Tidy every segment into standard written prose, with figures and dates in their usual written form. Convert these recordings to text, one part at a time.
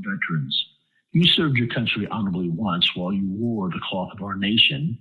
veterans. You served your country honorably once while you wore the cloth of our nation.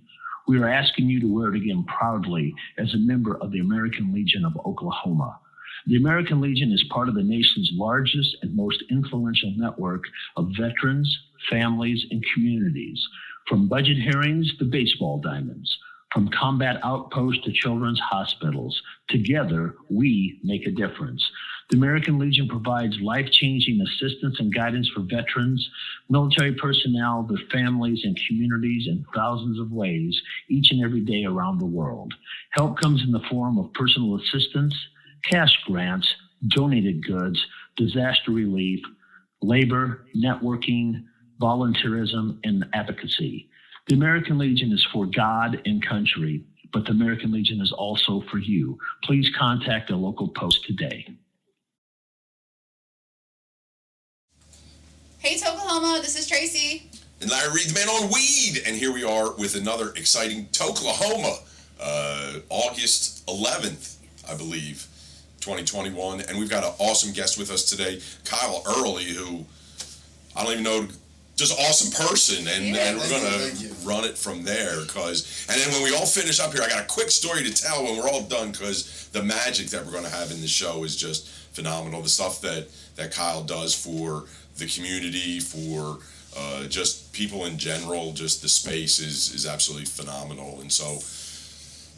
We are asking you to wear it again proudly as a member of the American Legion of Oklahoma. The American Legion is part of the nation's largest and most influential network of veterans, families, and communities, from budget hearings to baseball diamonds, from combat outposts to children's hospitals. Together, we make a difference. The American Legion provides life-changing assistance and guidance for veterans, military personnel, their families, and communities in thousands of ways each and every day around the world. Help comes in the form of personal assistance, cash grants, donated goods, disaster relief, labor, networking, volunteerism, and advocacy. The American Legion is for God and country, but the American Legion is also for you. Please contact a local post today. Hey Tokelahoma, this is Tracy. And Larry Reed, the man on weed. And here we are with another exciting Tokelahoma, August 11th, I believe, 2021. And we've got an awesome guest with us today, Kyle Early, who I don't even know, just awesome person. And we're going to run it from there. And then when we all finish up here, I got a quick story to tell when we're all done, because the magic that we're going to have in the show is just phenomenal. The stuff that Kyle does for the community, for just people in general, just the space is absolutely phenomenal. And so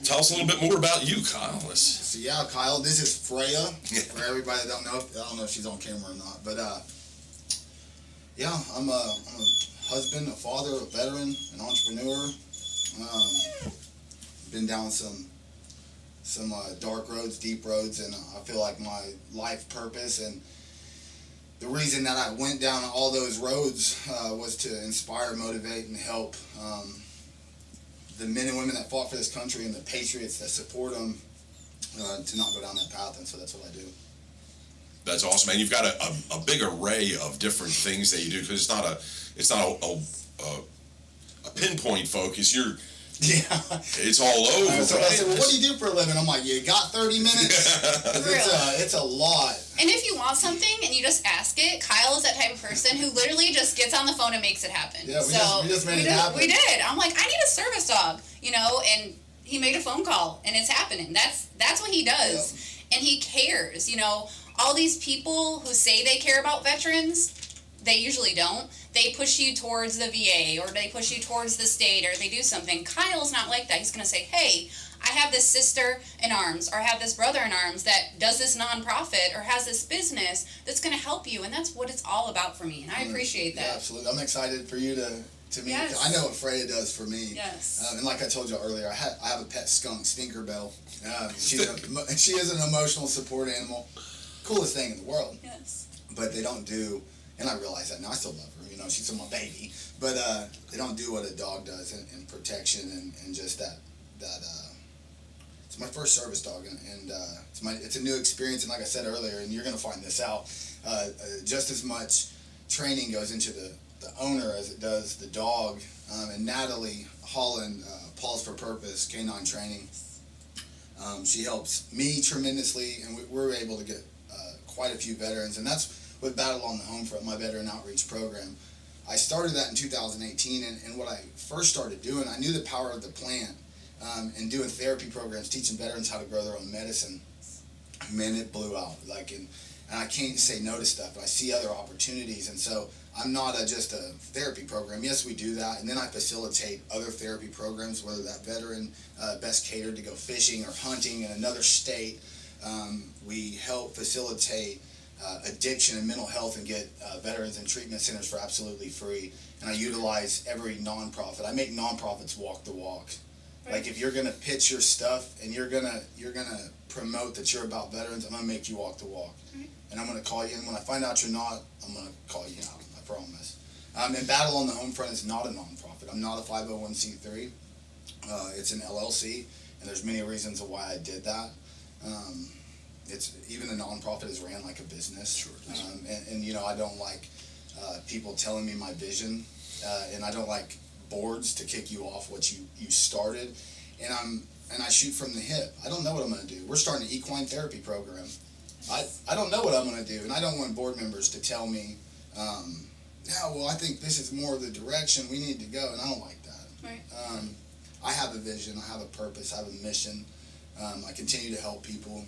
tell us a little bit more about you, Kyle. So yeah, Kyle, this is Freya. For everybody that don't know, I don't know if she's on camera or not, but yeah, I'm a husband, a father, a veteran, an entrepreneur. Been down some dark roads, deep roads, and I feel like my life purpose and the reason that I went down all those roads was to inspire, motivate, and help the men and women that fought for this country and the patriots that support them to not go down that path, and so that's what I do. That's awesome, and you've got a big array of different things that you do, because it's not a pinpoint focus. It's all over. So I said, well, what do you do for a living? I'm like, you got 30 minutes? It's a lot. And if you want something and you just ask it, Kyle is that type of person who literally just gets on the phone and makes it happen. Yeah, we just made it happen. We did. I'm like, I need a service dog, and he made a phone call, and it's happening. That's what he does. Yeah. And he cares, All these people who say they care about veterans, they usually don't. They push you towards the VA, or they push you towards the state, or they do something. Kyle's not like that. He's going to say, hey, I have this sister in arms, or I have this brother in arms that does this nonprofit or has this business that's going to help you. And that's what it's all about for me. And I appreciate that. Yeah, absolutely. I'm excited for you to meet. Yes. I know what Freya does for me. Yes. And like I told you earlier, I have a pet skunk, Stinkerbell. She is an emotional support animal. Coolest thing in the world. Yes. But they don't do, and I realize that now, I still love her, she's still my baby, but they don't do what a dog does in protection and just that it's my first service dog, and it's a new experience, and like I said earlier, and you're going to find this out, just as much training goes into the owner as it does the dog, and Natalie Holland, Paws for Purpose, Canine Training, she helps me tremendously, and we're able to get quite a few veterans, and that's with Battle on the Home Front, my veteran outreach program. I started that in 2018, and what I first started doing, I knew the power of the plant, and doing therapy programs, teaching veterans how to grow their own medicine. Man, it blew out. And I can't say no to stuff, but I see other opportunities, and so I'm not just a therapy program. Yes, we do that, and then I facilitate other therapy programs, whether that veteran best catered to go fishing or hunting in another state. We help facilitate addiction and mental health and get veterans in treatment centers for absolutely free. And I utilize every nonprofit. I make nonprofits walk the walk. Right. Like if you're gonna pitch your stuff and you're gonna promote that you're about veterans, I'm gonna make you walk the walk. Right. And I'm gonna call you, and when I find out you're not, I'm gonna call you out. I promise. And Battle on the Home Front is not a nonprofit. I'm not a 501c3. It's an LLC, and there's many reasons of why I did that. It's even a nonprofit is ran like a business. Sure. And I don't like people telling me my vision, and I don't like boards to kick you off what you started. And I shoot from the hip. I don't know what I'm going to do. We're starting an equine therapy program. I don't know what I'm going to do, and I don't want board members to tell me yeah, well, I think this is more the direction we need to go, and I don't like that. Right. I have a vision, I have a purpose, I have a mission. I continue to help people,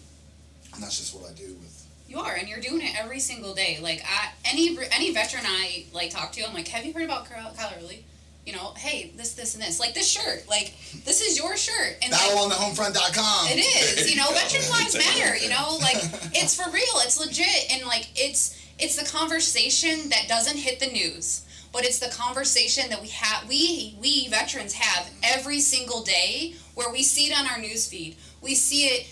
and that's just what I do with. You are, and you're doing it every single day. Like, any veteran I like talk to, I'm like, have you heard about Kyle Early? You know, hey, this, and this. Like this shirt. Like, this is your shirt. And BattleOnTheHomefront.com. it is. You know, veteran lives matter. You know, like, it's for real. It's legit. And like, it's the conversation that doesn't hit the news, but it's the conversation that we veterans have every single day, where we see it on our news feed. We see it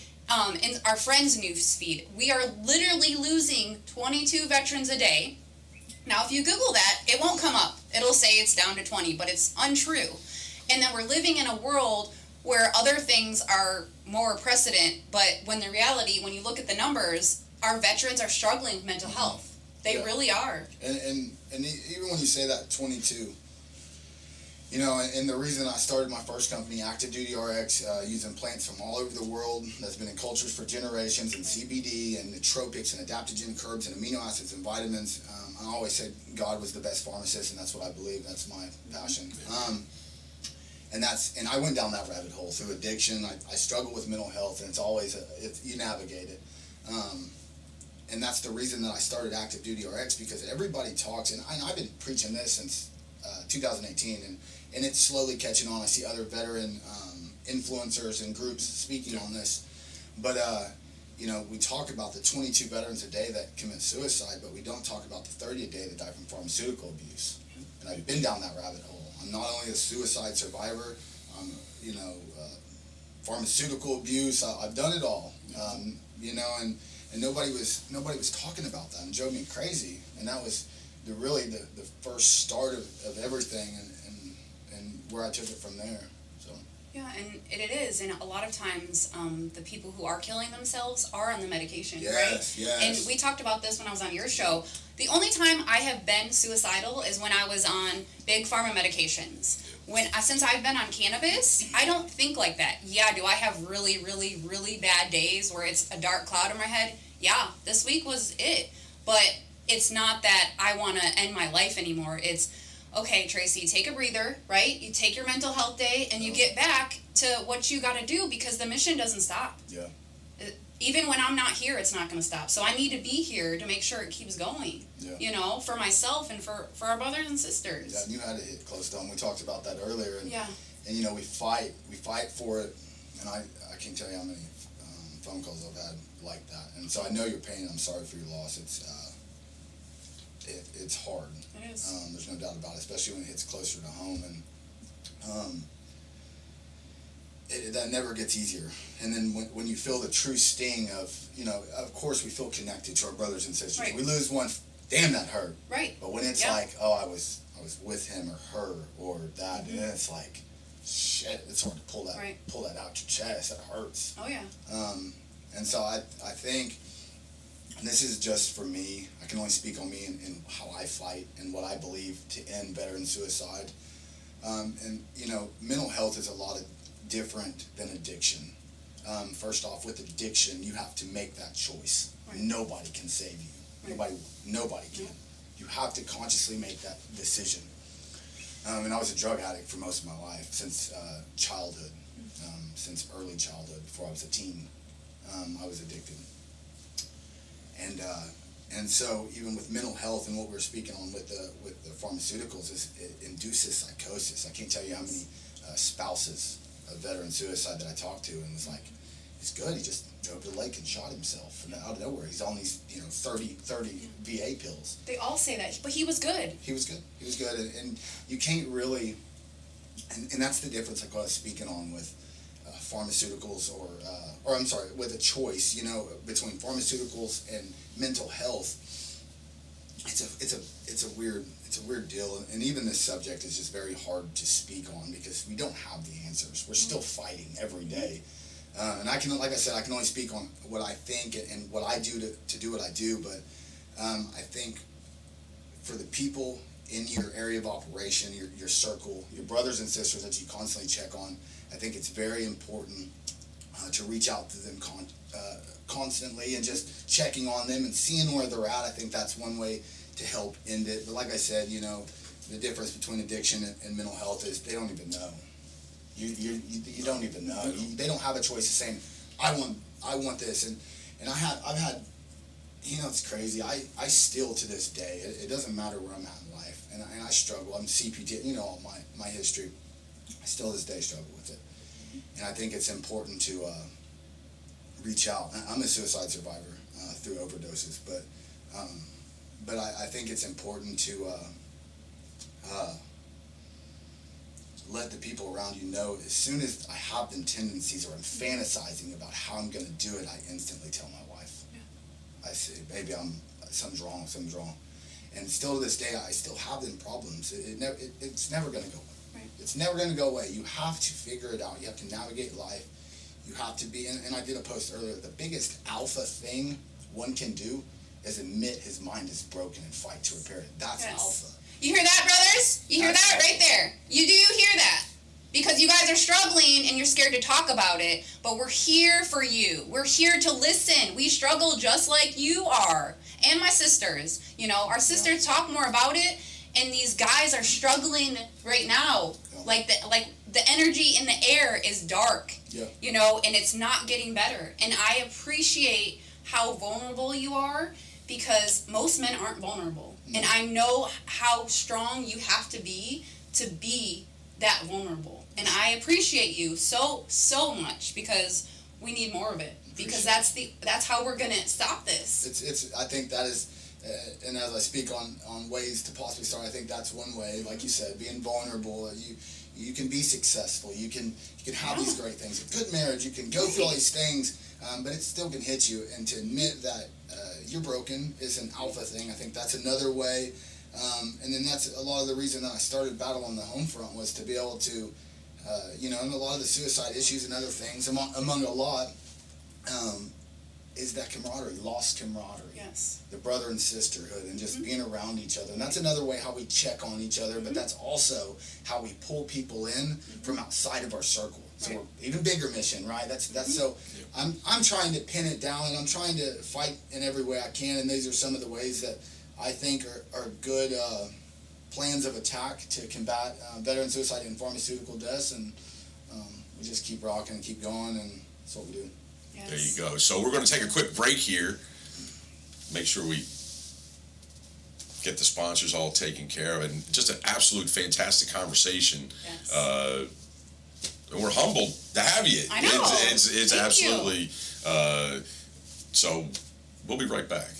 in our friends' news feed. We are literally losing 22 veterans a day. Now, if you Google that, it won't come up. It'll say it's down to 20, but it's untrue. And then we're living in a world where other things are more precedent, but when the reality, when you look at the numbers, our veterans are struggling with mental health. They really are. And even when you say that 22, you know, and the reason I started my first company, Active Duty RX, using plants from all over the world that's been in cultures for generations, and CBD and nootropics and adaptogen curbs and amino acids and vitamins. I always said God was the best pharmacist, and that's what I believe. That's my passion. And I went down that rabbit hole through addiction. I struggle with mental health, and it's always you navigate it. And that's the reason that I started Active Duty RX, because everybody talks, and I've been preaching this since 2018, and it's slowly catching on. I see other veteran influencers and groups speaking on this. But, you know, we talk about the 22 veterans a day that commit suicide, but we don't talk about the 30 a day that die from pharmaceutical abuse. And I've been down that rabbit hole. I'm not only a suicide survivor, you know, pharmaceutical abuse. I've done it all, you know, and nobody was talking about that, and it drove me crazy. And that was really the first start of everything, and where I took it from there. So. Yeah, and it is, and a lot of times the people who are killing themselves are on the medication, right? Yes. And we talked about this when I was on your show. The only time I have been suicidal is when I was on big pharma medications. Since I've been on cannabis, I don't think like that. Yeah, do I have really, really, really bad days where it's a dark cloud in my head? Yeah, this week was it. But it's not that I want to end my life anymore. It's, okay, Tracy, take a breather, right? You take your mental health day, and you get back to what you got to do, because the mission doesn't stop. Yeah. Even when I'm not here, it's not going to stop. So I need to be here to make sure it keeps going, you know, for myself and for our brothers and sisters. Yeah, you had to hit close to home. We talked about that earlier. And, and you know, we fight for it. And I can't tell you how many phone calls I've had like that. And so I know your pain. I'm sorry for your loss. It's hard. It is. There's no doubt about it, especially when it hits closer to home. And that never gets easier. And then when you feel the true sting of, you know, of course we feel connected to our brothers and sisters. Right. We lose one, damn, that hurt. Right. But when it's like, oh, I was with him or her or that, and it's like, shit, it's hard to pull that out your chest. That hurts. Oh yeah. And so I think, and this is just for me, I can only speak on me and how I fight and what I believe to end veteran suicide. And, you know, mental health is a lot different than addiction. First off, with addiction, you have to make that choice. Right. Nobody can save you. Right. Nobody can. You have to consciously make that decision. And I was a drug addict for most of my life, since childhood, since early childhood, before I was a teen. I was addicted. And so even with mental health and what we're speaking on with the pharmaceuticals, it induces psychosis. I can't tell you how many spouses of veteran suicide that I talked to, and was like, he's good, he just drove to the lake and shot himself, and out of nowhere he's on these 30 VA pills. They all say that, but he was good. He was good, and you can't really, and that's the difference, like I was speaking on with pharmaceuticals, or I'm sorry, with a choice, you know, between pharmaceuticals and mental health. It's a weird deal, and even this subject is just very hard to speak on, because we don't have the answers. We're still fighting every day, and I can, like I said, I can only speak on what I think and what I do to do what I do. But I think for the people in your area of operation, your circle, your brothers and sisters that you constantly check on, I think it's very important to reach out to them constantly, and just checking on them and seeing where they're at. I think that's one way to help end it. But like I said, you know, the difference between addiction and mental health is they don't even know. You don't even know. They don't have a choice of saying, I want this, and I've had, you know, it's crazy. I still to this day, it doesn't matter where I'm at in life, and I struggle. I'm CPT, you know, all my history. I still to this day struggle with it, and I think it's important to reach out. I'm a suicide survivor through overdoses, but I think it's important to let the people around you know. As soon as I have them tendencies or I'm fantasizing about how I'm going to do it, I instantly tell my wife. Yeah. I say, baby, something's wrong. And still to this day, I still have them problems. It's never going to go away. Right. It's never going to go away. You have to figure it out. You have to navigate life. You have to be, and I did a post earlier, the biggest alpha thing one can do is admit his mind is broken and fight to repair it. That's alpha. You hear that, brothers? You hear that right there? You do hear that? Because you guys are struggling and you're scared to talk about it, but we're here for you. We're here to listen. We struggle just like you are. And my sisters. You know, our sisters talk more about it, and these guys are struggling right now. Like the energy in the air is dark. Yeah. You know, and it's not getting better. And I appreciate how vulnerable you are, because most men aren't vulnerable. And I know how strong you have to be that vulnerable. And I appreciate you so much, because we need more of it. Because that's how we're gonna stop this. It's I think that is, and as I speak on ways to possibly start, I think that's one way. Like you said, being vulnerable. You can be successful. You can have these great things. A good marriage. You can go through all these things, but it still can hit you. And to admit that you're broken is an alpha thing. I think that's another way. And then that's a lot of the reason that I started Battle on the Home Front, was to be able to, you know, and a lot of the suicide issues and other things, among a lot, is that camaraderie, lost camaraderie. Yes. The brother and sisterhood, and just being around each other. And that's another way how we check on each other, but that's also how we pull people in from outside of our circle. So we're even bigger mission, right? That's so I'm trying to pin it down, and I'm trying to fight in every way I can, and these are some of the ways that I think are good plans of attack to combat veteran suicide and pharmaceutical deaths, and we just keep rocking and keep going, and that's what we do. Yes. There you go. So we're going to take a quick break here. Make sure we get the sponsors all taken care of, and just an absolute fantastic conversation. Yes. And we're humbled to have you. I know. It's absolutely. So we'll be right back.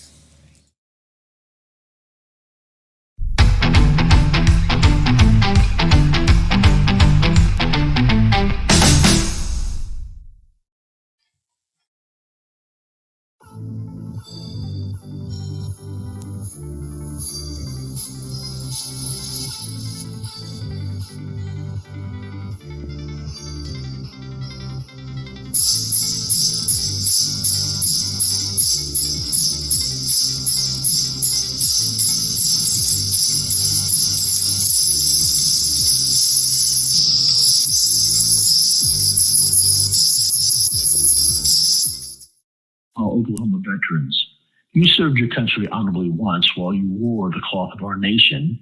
Oklahoma veterans, you served your country honorably once while you wore the cloth of our nation.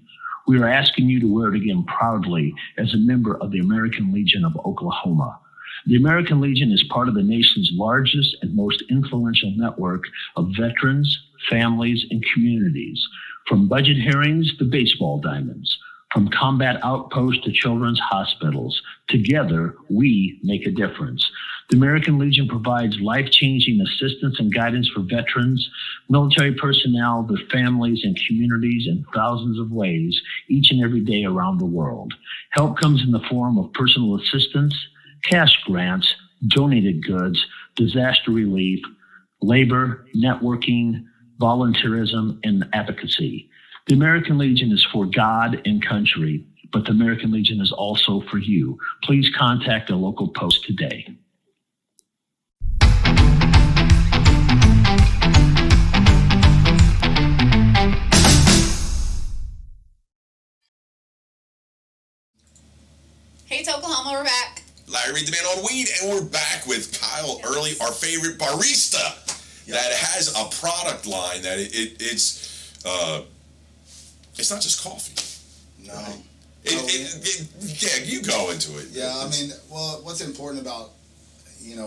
We are asking you to wear it again proudly as a member of the American Legion of Oklahoma. The American Legion is part of the nation's largest and most influential network of veterans, families, and communities, from budget hearings to baseball diamonds, from combat outposts to children's hospitals. Together, we make a difference. The American Legion provides life-changing assistance and guidance for veterans, military personnel, their families, and communities in thousands of ways each and every day around the world. Help comes in the form of personal assistance, cash grants, donated goods, disaster relief, labor, networking, volunteerism, and advocacy. The American Legion is for God and country, but the American Legion is also for you. Please contact a local post today. Hey, Tokelahoma, we're back. Larry Reed, the man on weed, and we're back with Kyle Early, our favorite barista, that has a product line that it's it's not just coffee. No. Right? Yeah, you go into it. Yeah, I mean, well, what's important about,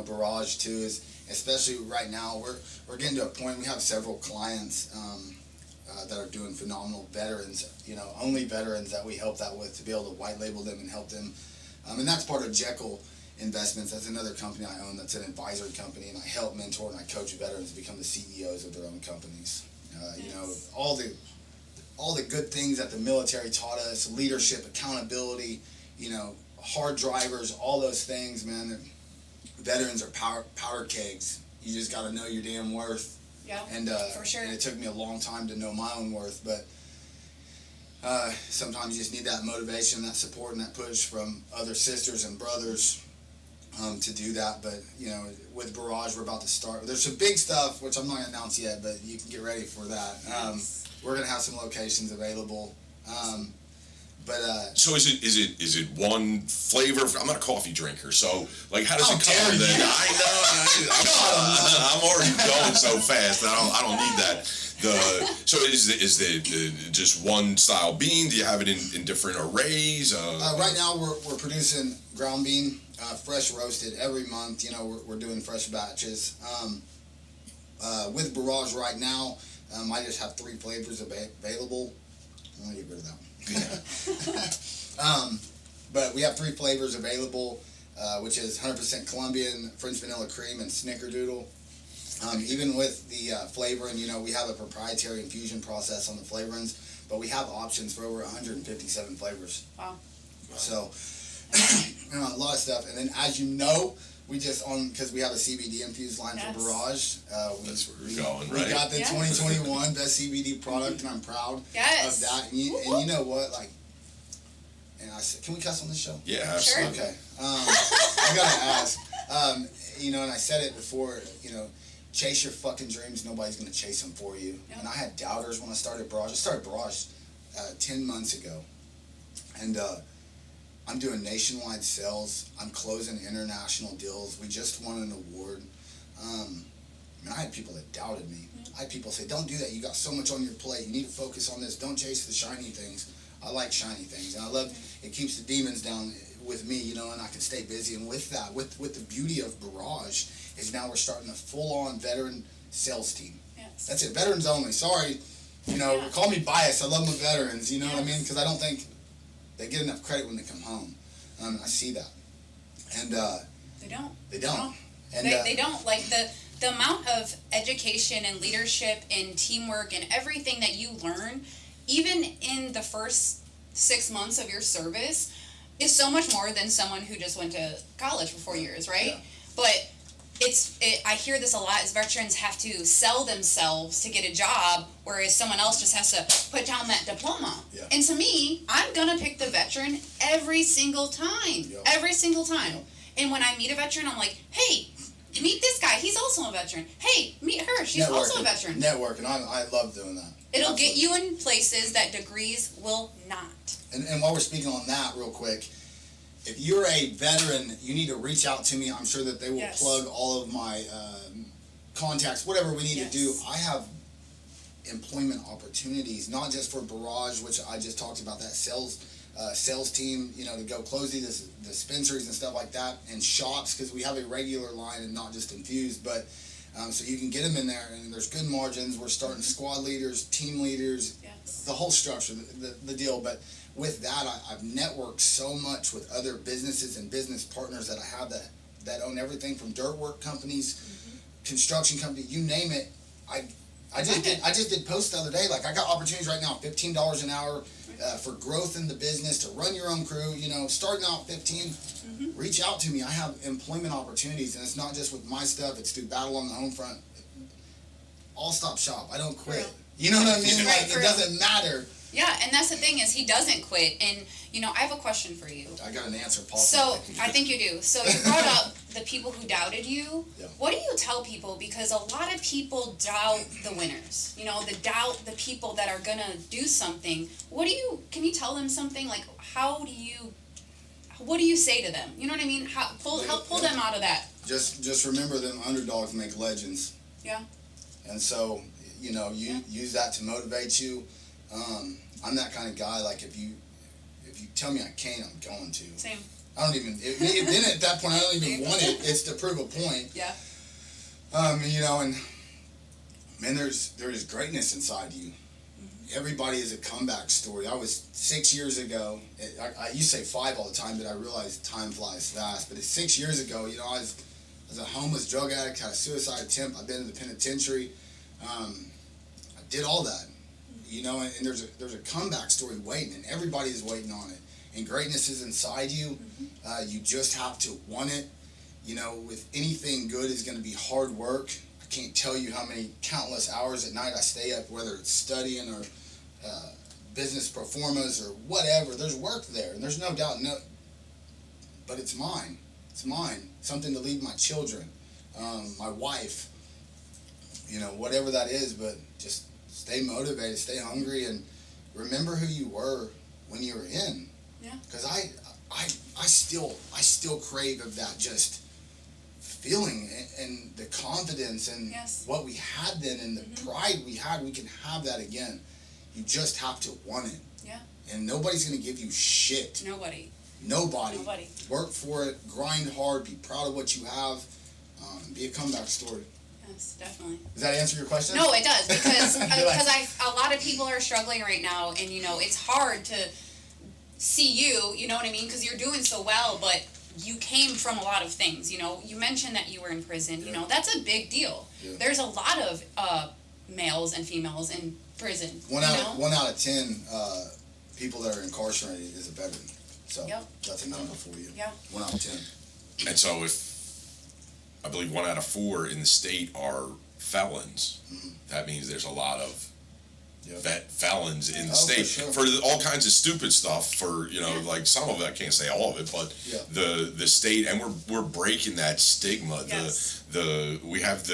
Barrage too is, especially right now, we're getting to a point, we have several clients that are doing phenomenal veterans, only veterans that we help that with, to be able to white label them and help them. And that's part of Jekyll Investments. That's another company I own that's an advisory company, and I help mentor and I coach veterans become the CEOs of their own companies. All the good things that the military taught us, leadership, accountability, hard drivers, all those things, man. Veterans are powder kegs. You just got to know your damn worth. Yeah, and for sure. And it took me a long time to know my own worth, but sometimes you just need that motivation, that support, and that push from other sisters and brothers to do that. But with Barrage, we're about to start. There's some big stuff which I'm not gonna announce yet, but you can get ready for that. We're gonna have some locations available. So is it one flavor? I'm not a coffee drinker, so like how does it come dare then? you. I know. I'm already going so fast that I don't need that. So is the just one style bean? Do you have it in different arrays? Right now we're producing ground bean, fresh roasted every month. We're doing fresh batches. With Barrage right now, I just have 3 flavors available. I'm gonna get rid of that one. But we have 3 flavors available, which is 100% Colombian, French vanilla cream, and snickerdoodle. Even with the flavoring, we have a proprietary infusion process on the flavorings, but we have options for over 157 flavors. Wow. So, a lot of stuff. And then, as you know, we just because we have a CBD infused line for Barrage. That's where we're going, right? We got the 2021 best CBD product, and I'm proud of that. And you know what, and I said, can we cuss on this show? Yeah, absolutely. Okay. I gotta ask. And I said it before. Chase your fucking dreams. Nobody's gonna chase them for you. Yep. And I had doubters when I started Barrage. I started Barrage 10 months ago, and I'm doing nationwide sales. I'm closing international deals. We just won an award. I had people that doubted me. I had people say, don't do that. You got so much on your plate. You need to focus on this. Don't chase the shiny things. I like shiny things. And I love it. Keeps the demons down with me, and I can stay busy. And with that, with the beauty of Barrage, is now we're starting a full-on veteran sales team. Yes. That's it. Veterans only. Sorry. Call me biased. I love my veterans. You know what I mean? Because I don't think they get enough credit when they come home. I see that. And they don't. They don't. And they don't. Like the amount of education and leadership and teamwork and everything that you learn, even in the first 6 months of your service, is so much more than someone who just went to college for 4 years, right? Yeah. But I hear this a lot, is veterans have to sell themselves to get a job, whereas someone else just has to put down that diploma. Yeah. And to me, I'm gonna pick the veteran every single time. Yep. Every single time. Yep. And when I meet a veteran, I'm like, hey, meet this guy, he's also a veteran. Hey, meet her, she's also a veteran. Networking, I love doing that. It'll Absolutely. get you in places that degrees will not. And while we're speaking on that real quick, if you're a veteran, you need to reach out to me. I'm sure that they will plug all of my contacts, whatever we need to do. I have employment opportunities, not just for Barrage, which I just talked about, that sales team, to go close these dispensaries and stuff like that, and shops, because we have a regular line and not just infused, but so you can get them in there, and there's good margins. We're starting squad leaders, team leaders, the whole structure, the deal. But with that, I've networked so much with other businesses and business partners that I have that own everything from dirt work companies, construction companies, you name it. I just did posts the other day. Like, I got opportunities right now, $15 an hour for growth in the business, to run your own crew. Starting out 15. Reach out to me. I have employment opportunities, and it's not just with my stuff. It's through Battle on the Home Front. I'll stop shop. I don't quit. You know what I mean? Right, it doesn't matter. Yeah, and that's the thing, is he doesn't quit. And I have a question for you. I got an answer, Paul. So I think you do. So you brought up the people who doubted you. Yeah. What do you tell people? Because a lot of people doubt the winners. Doubt the people that are gonna do something. Can you tell them something? Like, what do you say to them? You know what I mean? Help pull them out of that. Just remember, them underdogs make legends. Yeah. And so, use that to motivate you. I'm that kind of guy. Like if you tell me I can't, I'm going to. Same. I don't even. Then at that point, I don't even want it. It's to prove a point. Yeah. You know, and man, there is greatness inside you. Everybody is a comeback story. I was 6 years ago. I used to say 5 all the time, but I realized time flies fast. But it's 6 years ago. You know, I was a homeless drug addict, had a suicide attempt. I've been in the penitentiary. I did all that. You know, and there's a comeback story waiting, and everybody is waiting on it. And greatness is inside you. You just have to want it. You know, with anything good is going to be hard work. I can't tell you how many countless hours at night I stay up, whether it's studying or business pro formas or whatever. There's work there, and there's no doubt. But it's mine. It's mine. Something to leave my children, my wife. You know, whatever that is. But just stay motivated, stay hungry, and remember who you were when you were in. Yeah. Because I still crave of that just feeling and the confidence and what we had then and the pride we had. We can have that again. You just have to want it. Yeah. And nobody's going to give you shit. Nobody. Work for it. Grind hard. Be proud of what you have. Be a comeback story. Yes, definitely. Does that answer your question? No, it does, because a lot of people are struggling right now, and you know it's hard to see you know what I mean, because you're doing so well, but you came from a lot of things. You know, you mentioned that you were in prison. You know, that's a big deal. Yeah. There's a lot of males and females in prison. One out of 10 people that are incarcerated is a veteran. So that's a number for you. Yeah. 1 out of 10. And so if I believe 1 out of 4 in the state are felons, that means there's a lot of felons in the state for all kinds of stupid stuff. For like some of it, I can't say all of it, but the state, and we're breaking that stigma. Yes. We have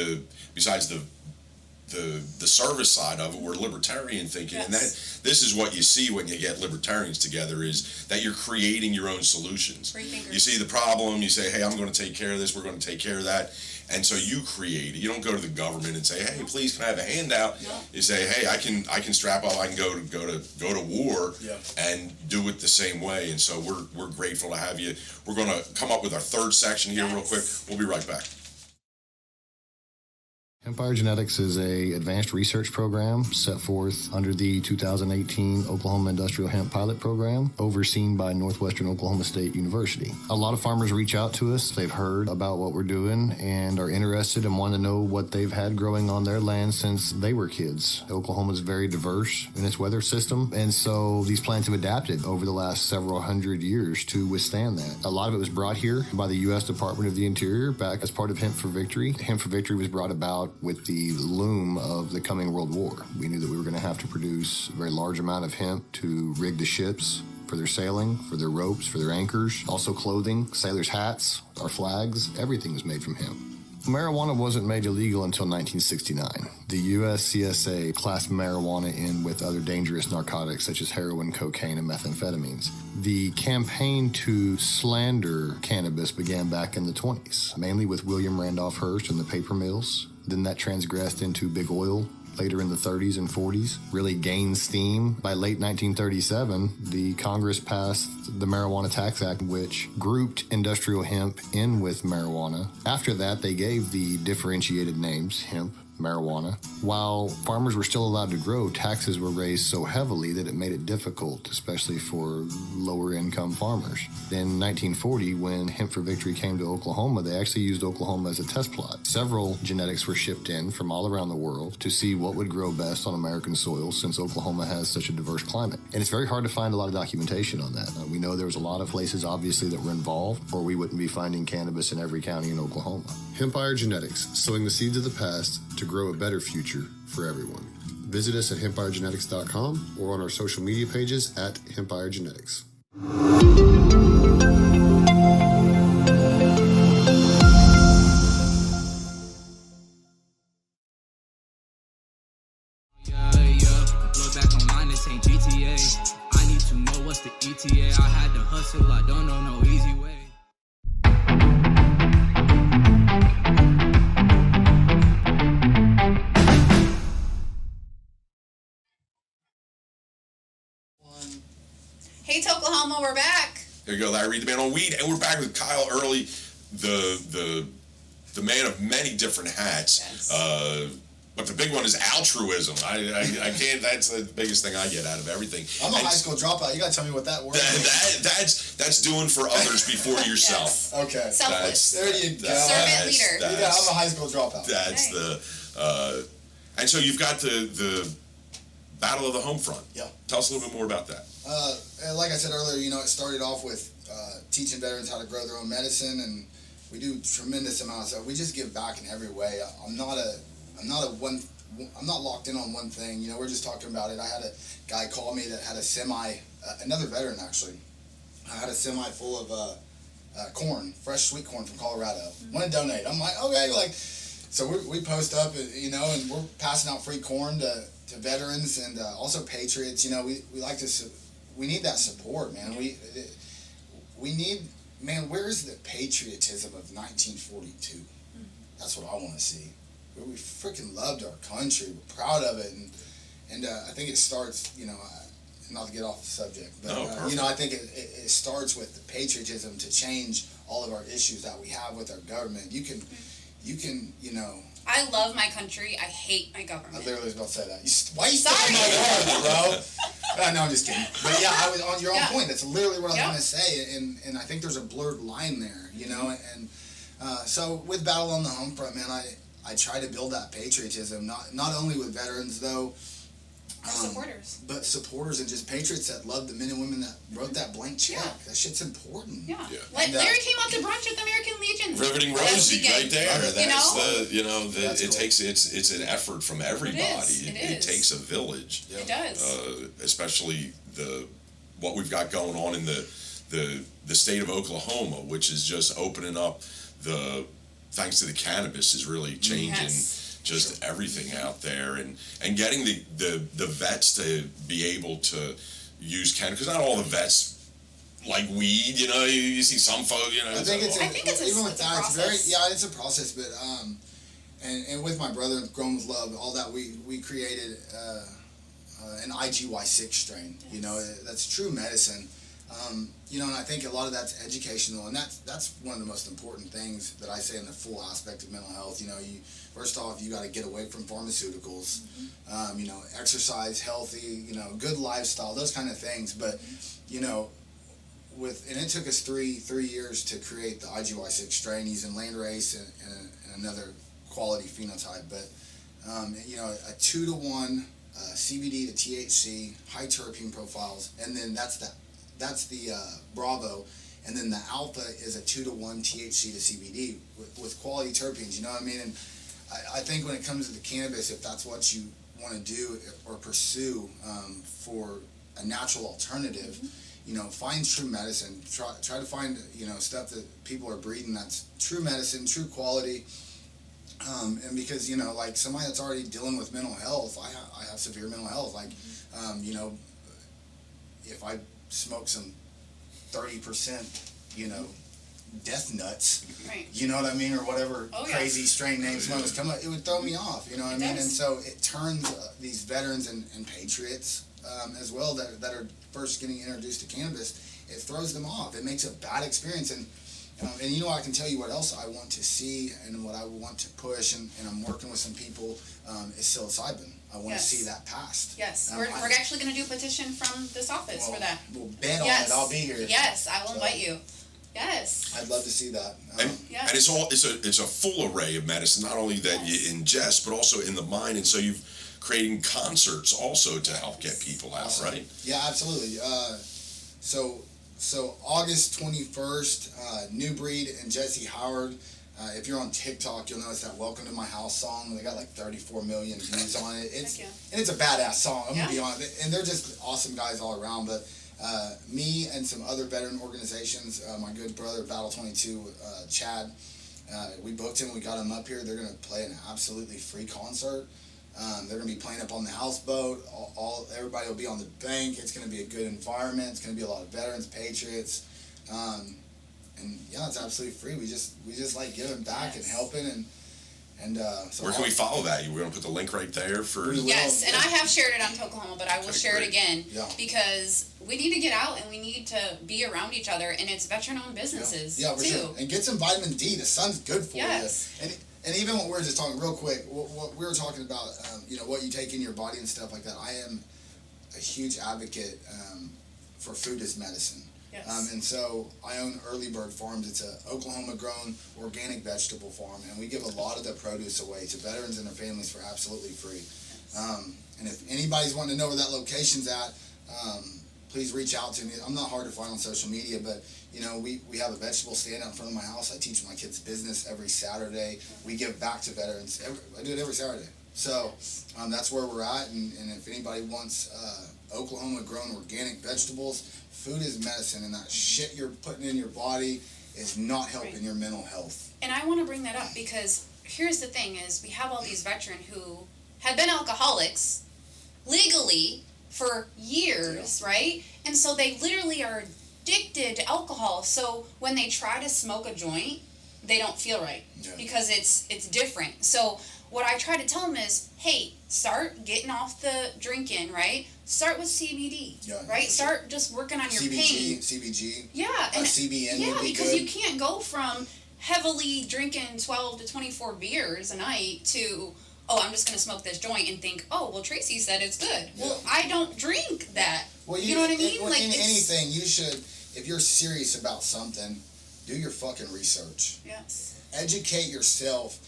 besides the service side of it, we're libertarian thinking, and this is what you see when you get libertarians together, is that you're creating your own solutions. You see the problem, you say, hey, I'm going to take care of this, we're going to take care of that, and so you create it. You don't go to the government and say, hey, please, can I have a handout? No. You say, hey, I can strap up, I can go to war and do it the same way. And so we're grateful to have you. We're going to come up with our third section here real quick. We'll be right back. Hempire Genetics is an advanced research program set forth under the 2018 Oklahoma Industrial Hemp Pilot Program, overseen by Northwestern Oklahoma State University. A lot of farmers reach out to us. They've heard about what we're doing and are interested and want to know what they've had growing on their land since they were kids. Oklahoma is very diverse in its weather system, and so these plants have adapted over the last several hundred years to withstand that. A lot of it was brought here by the U.S. Department of the Interior back as part of Hemp for Victory. Hemp for Victory was brought about with the loom of the coming World War. We knew that we were going to have to produce a very large amount of hemp to rig the ships for their sailing, for their ropes, for their anchors, also clothing, sailors' hats, our flags. Everything was made from hemp. Marijuana wasn't made illegal until 1969. The USCSA classed marijuana in with other dangerous narcotics such as heroin, cocaine, and methamphetamines. The campaign to slander cannabis began back in the 20s, mainly with William Randolph Hearst and the paper mills. Then that transgressed into big oil. Later in the 30s and 40s, really gained steam. By late 1937, the Congress passed the Marijuana Tax Act, which grouped industrial hemp in with marijuana. After that, they gave the differentiated names, hemp, marijuana. While farmers were still allowed to grow, taxes were raised so heavily that it made it difficult, especially for lower income farmers. In 1940, when Hemp for Victory came to Oklahoma, they actually used Oklahoma as a test plot. Several genetics were shipped in from all around the world to see what would grow best on American soil, since Oklahoma has such a diverse climate. And it's very hard to find a lot of documentation on that. We know there was a lot of places, obviously, that were involved, or we wouldn't be finding cannabis in every county in Oklahoma. Hempire Genetics, sowing the seeds of the past to grow a better future for everyone. Visit us at HempireGenetics.com or on our social media pages at Hempire Genetics. Look back online, this ain't GTA. I need to know what's the ETA. I had to hustle, I don't know no easy way. There you go, Larry Reed, the man on weed, and we're back with Kyle Early, the man of many different hats. Yes. But the big one is altruism. I can't. That's the biggest thing I get out of everything. I'm a high school dropout. You gotta tell me what that word is. That's doing for others before yourself. Yes. Okay. Selfless. There you go. Servant leader. Yeah, I'm a high school dropout. That's Right. and so you've got the Battle of the Home Front. Yeah. Tell us a little bit more about that. Like I said earlier, it started off with teaching veterans how to grow their own medicine, and we do tremendous amounts of. We just give back in every way. I'm not locked in on one thing. We're just talking about it. I had a guy call me that had a semi, another veteran actually. I had a semi full of corn, fresh sweet corn from Colorado. Want to donate? I'm like, okay, so we post up, and we're passing out free corn to veterans and also patriots. We like to. We need that support, man. We need, man. Where's the patriotism of 1942? That's what I want to see. Where we freaking loved our country, we're proud of it, and I think it starts. Not to get off the subject, but I think it starts with the patriotism to change all of our issues that we have with our government. You can. I love my country. I hate my government. I literally was about to say that. Why are you stealing my word, bro? No, I'm just kidding. But yeah, you're on point. That's literally what I was going to say, and I think there's a blurred line there, and so with Battle on the Home Front, man, I try to build that patriotism, not only with veterans though, supporters, but supporters and just patriots that love the men and women that wrote that blank check. Yeah. That shit's important. Yeah. Larry came out to brunch at the American Legion. Riveting Rosie, right there. That's That's takes it's an effort from everybody. It takes a village. It does. Especially what we've got going on in the state of Oklahoma, which is just opening up thanks to the cannabis is really changing just everything out there, and getting the vets to be able to use cannabis, because not all the vets like weed. You see some folks. I think it's a process. It's a process, but and with my brother, Grown with Love, all that we created an IGY6 strain. Yes. That's true medicine. And I think a lot of that's educational, and that's one of the most important things that I say in the full aspect of mental health. First off, you got to get away from pharmaceuticals. Exercise, healthy, good lifestyle, those kind of things. But and it took us three years to create the IGY6 strain using landrace and another quality phenotype. But a 2-to-1 CBD to THC, high terpene profiles, and then that's the Bravo, and then the Alpha is a 2-to-1 THC to CBD with quality terpenes. You know what I mean? And I think when it comes to the cannabis, if that's what you want to do or pursue for a natural alternative, find true medicine. Try to find stuff that people are breeding that's true medicine, true quality. And because like somebody that's already dealing with mental health, I have severe mental health. Like if I smoke some 30%, death nuts, right. You know what I mean, or whatever crazy strain name someone was coming up, it would throw me off. You know what I mean? And so it turns these veterans and patriots as well that are first getting introduced to cannabis, it throws them off. It makes a bad experience. And I can tell you what else I want to see and what I want to push, and I'm working with some people, is psilocybin. I want to see that passed. Yes, we're actually going to do a petition from this office for that. We'll bet on it. I'll be here. Yes, I will invite you. Yes. I'd love to see that. And it's a full array of medicine, not only that you ingest, but also in the mind. And so you've creating concerts also to help get people out, right? Yeah, absolutely. So August 21st, New Breed and Jesse Howard. If you're on TikTok, you'll notice that "Welcome to My House" song. They got like 34 million views on it. It's a badass song. I'm gonna be honest, and they're just awesome guys all around. But me and some other veteran organizations, my good brother Battle 22, Chad, we booked him. We got him up here. They're gonna play an absolutely free concert. They're gonna be playing up on the houseboat. Everybody will be on the bank. It's gonna be a good environment. It's gonna be a lot of veterans, patriots. And yeah, it's absolutely free. We just like giving back and helping, And so where can we follow that? We're going to put the link right there for. We will. Yes, and Yeah. I have shared it on Tokelahoma, but I will Okay, share great. it again Yeah. because we need to get out and we need to be around each other, and it's veteran-owned businesses Yeah, for too. sure. And get some vitamin D. The sun's good for Yes. you. And even what we were just talking real quick, what we were talking about, what you take in your body and stuff like that. I am a huge advocate for food as medicine. Yes. And so I own Early Bird Farms. It's a Oklahoma-grown organic vegetable farm, and we give a lot of the produce away to veterans and their families for absolutely free. And if anybody's wanting to know where that location's at, please reach out to me. I'm not hard to find on social media, but we have a vegetable stand out in front of my house. I teach my kids business every Saturday. We give back to veterans. I do it every Saturday. So that's where we're at. And if anybody wants Oklahoma-grown organic vegetables, food is medicine, and that shit you're putting in your body is not helping your mental health. And I want to bring that up because here's the thing is we have all these veterans who have been alcoholics legally for years, right? And so they literally are addicted to alcohol. So when they try to smoke a joint, they don't feel right because it's different. So what I try to tell them is, hey, start getting off the drinking, right? Start with CBD, right? Start just working on your pain. CBG. Yeah, and CBN yeah, would be because good. you can't go from heavily drinking 12 to 24 beers a night to, I'm just going to smoke this joint and think, well, Tracy said it's good. Yeah. Well, I don't drink that. Well, you know what I mean? In anything, you should, if you're serious about something, do your fucking research. Yes. Educate yourself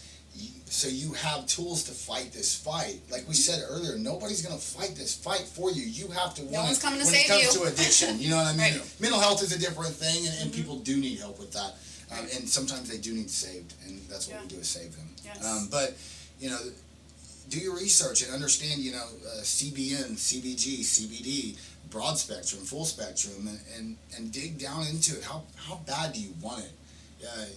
so you have tools to fight this fight. Like we said earlier, nobody's going to fight this fight for you. You have to No win one's it coming to when save it comes you. to addiction. You know what I mean? Right. Mental health is a different thing, and people do need help with that. And sometimes they do need saved, and that's what we do is save them. Yes. But, do your research and understand, CBN, CBG, CBD, broad spectrum, full spectrum, and dig down into it. How bad do you want it?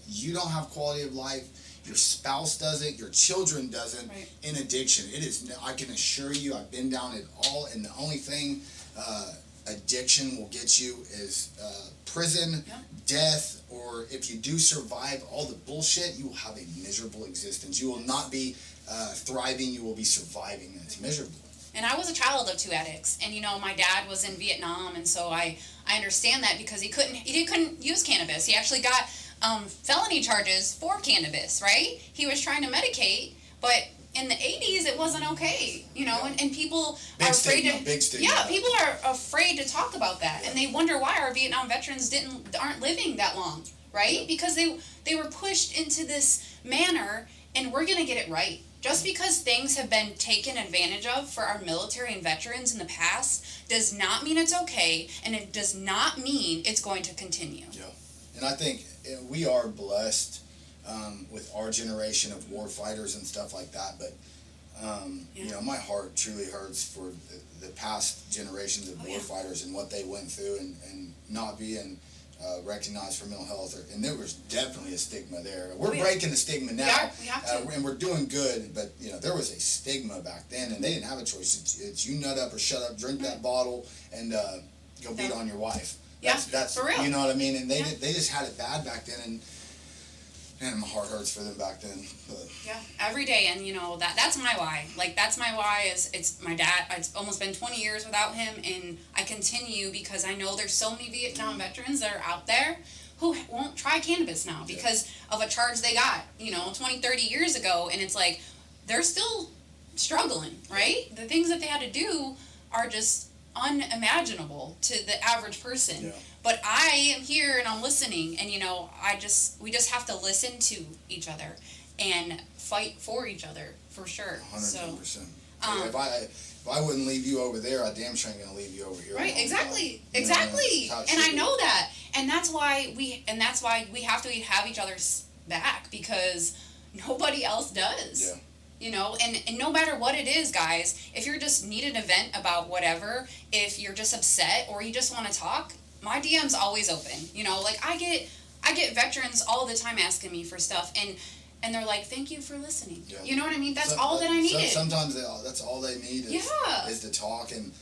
You don't have quality of life. Your spouse doesn't. Your children doesn't. Right. In addiction, it is. I can assure you, I've been down it all, and the only thing addiction will get you is prison, death, or if you do survive all the bullshit, you will have a miserable existence. You will not be thriving. You will be surviving, and it's miserable. And I was a child of two addicts, and my dad was in Vietnam, and so I understand that because he couldn't use cannabis. He actually got felony charges for cannabis, right? He was trying to medicate, but in the 80s it wasn't okay, and people are afraid to. Big stigma. Yeah, people are afraid to talk about that, and they wonder why our Vietnam veterans aren't living that long, right? Because they were pushed into this manner, and we're gonna get it right. Just because things have been taken advantage of for our military and veterans in the past does not mean it's okay, and it does not mean it's going to continue. Yeah, and I think we are blessed with our generation of war fighters and stuff like that, but my heart truly hurts for the past generations of war fighters and what they went through and not being recognized for mental health, and there was definitely a stigma there. We're breaking the stigma now, We have to. and we're doing good, but there was a stigma back then, and they didn't have a choice. It's you nut up or shut up, drink that bottle, and go beat on your wife. That's for real. You know what I mean? And they just had it bad back then, and man, my heart hurts for them back then. But. Yeah, every day, and that's my why. Like, that's my why. It's my dad. It's almost been 20 years without him, and I continue because I know there's so many Vietnam veterans that are out there who won't try cannabis now because of a charge they got 20, 30 years ago, and it's like they're still struggling, right? The things that they had to do are just unimaginable to the average person. Yeah. But I am here and I'm listening, and we just have to listen to each other and fight for each other for sure. 110%. So, If I wouldn't leave you over there, I damn sure ain't gonna leave you over here. right, exactly. And I I know that, and that's why we have to have each other's back because nobody else does. Yeah. And no matter what it is, guys, if you're just need an event about whatever, if you're just upset or you just want to talk, my DM's always open. Like I get veterans all the time asking me for stuff, and they're like, "Thank you for listening." Yeah. You know what I mean? That's all that I needed. Sometimes that's all they need is to talk, and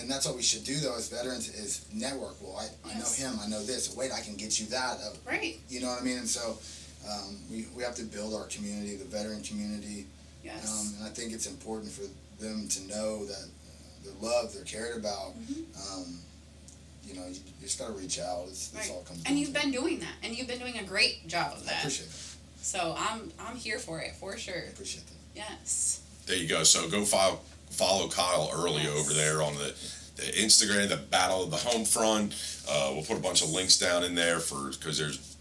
that's what we should do though as veterans is network. Well, I know him, I know this. Wait, I can get you that. Right. You know what I mean? And so We have to build our community, the veteran community. Yes. And I think it's important for them to know that they're loved, they're cared about. You know, you just got to reach out. It's all comes. And you've been doing that, and you've been doing a great job of that. I appreciate that. So I'm here for it for sure. I appreciate that. Yes. There you go. So go follow Kyle early over there on the Instagram, the Battle of the Home Front. We'll put a bunch of links down in there because there's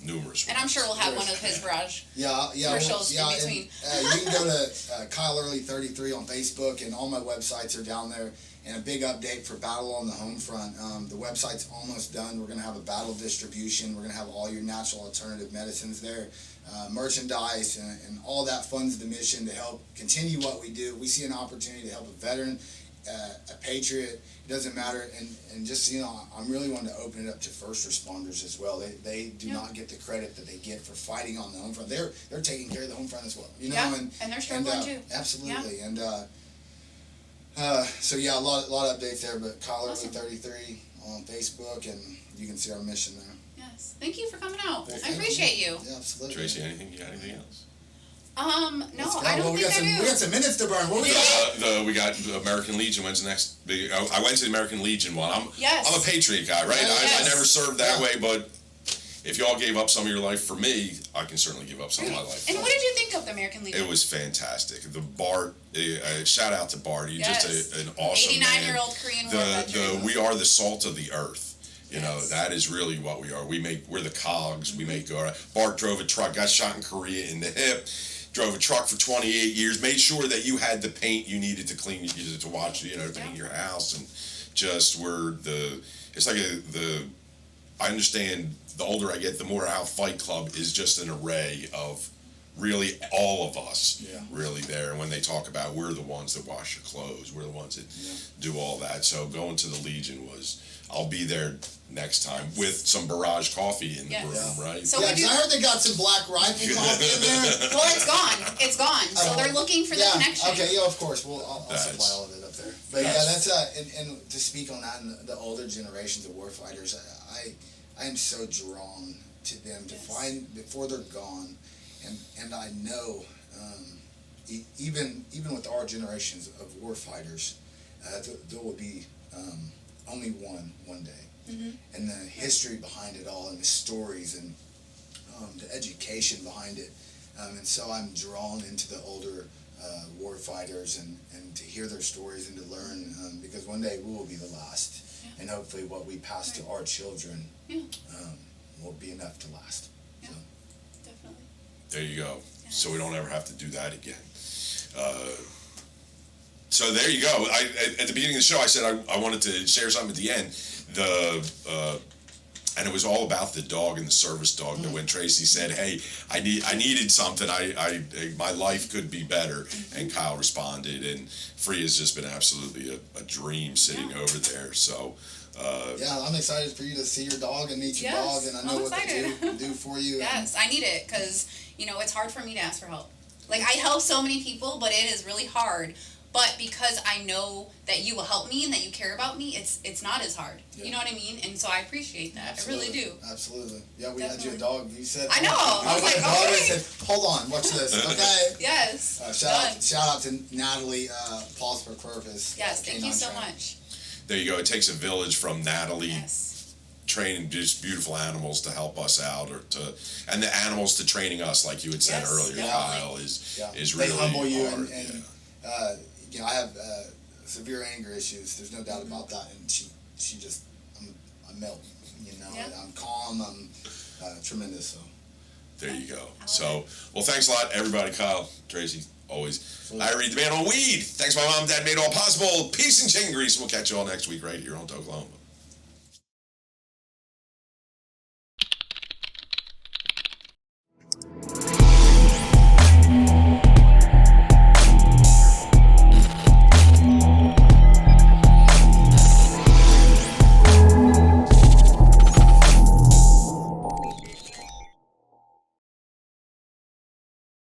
numerous. And I'm sure we'll have one of his garage commercials in between. You can go to Kyle Early 33 on Facebook, and all my websites are down there. And a big update for Battle on the Home Front. The website's almost done. We're going to have a battle distribution. We're going to have all your natural alternative medicines there, merchandise, and all that funds the mission to help continue what we do. We see an opportunity to help a veteran, a patriot. It doesn't matter. And just, you know, I'm really wanting to open it up to first responders as well. They do not get the credit that they get for fighting on the home front. They're taking care of the home front as well. You know, and they're struggling too. Absolutely. Yeah. So yeah, a lot of updates there, but Kyle Early 33 on Facebook, and you can see our mission there. Yes. Thank you for coming out. Well, I appreciate you. Yeah, absolutely. Tracy, you got anything else? No, I don't think I do. We got some minutes to burn. What we got? We got the American Legion. When's the next big? I went to the American Legion one. I'm a Patriot guy, right? Yes. I never served that way, but if y'all gave up some of your life for me, I can certainly give up some of my life. And what did you think of the American Legion? It was fantastic. The Bart, shout out to Bart. He's just an awesome 89-year-old Korean War veteran. We are the salt of the earth. You know, that is really what we are. We're the cogs. We make our. Bart drove a truck, got shot in Korea in the hip, drove a truck for 28 years, made sure that you had the paint you needed to clean, to watch, to paint your house, and just it's like I understand the older I get, the more how Fight Club is just an array of really all of us really there. And when they talk about we're the ones that wash your clothes, we're the ones that do all that. So going to the Legion I'll be there next time with some Barrage coffee in the room, right? So I heard they got some Black Rifle coffee in there. Well, it's gone. So they're looking for the connection. Okay, of course. Well, I'll supply all of it up there. But that's and to speak on that, and the older generations of warfighters, I am so drawn to them to find before they're gone, and I know even with our generations of warfighters, there will be only one day, and the history behind it all, and the stories, and the education behind it, and so I'm drawn into the older war fighters and to hear their stories and to learn, because one day we will be the last, and hopefully what we pass to our children will be enough to last. Yeah, definitely. There you go. So we don't ever have to do that again. So there you go. At the beginning of the show, I said I wanted to share something at the end. And it was all about the dog and the service dog. That when Tracy said, "Hey, I needed something. My life could be better," and Kyle responded, and Freya's just been absolutely a dream sitting over there. So. I'm excited for you to see your dog and meet your dog, and I know what they do for you. Yes, I need it because it's hard for me to ask for help. Like, I help so many people, but it is really hard. But because I know that you will help me and that you care about me, it's not as hard. Yeah. You know what I mean? And so I appreciate that. Absolutely. I really do. Absolutely. Yeah, we had you a dog. You said. I know. I was like, okay. I said, hold on, watch this. Okay. Yes. Shout out to Natalie, Paul's for Purpose. Yes, thank you so much. There you go. It takes a village from Natalie. Training just beautiful animals to help us out, and the animals to training us, like you had said earlier, Kyle, is really they humble you hard. And I have severe anger issues. There's no doubt about that. And she just, I melt. I'm calm. I'm tremendous. So there you go. So thanks a lot, everybody. Kyle, Tracy, always. I read the man on weed. Thanks, my mom and dad made it all possible. Peace and chicken grease. We'll catch you all next week right here on Tokelahoma.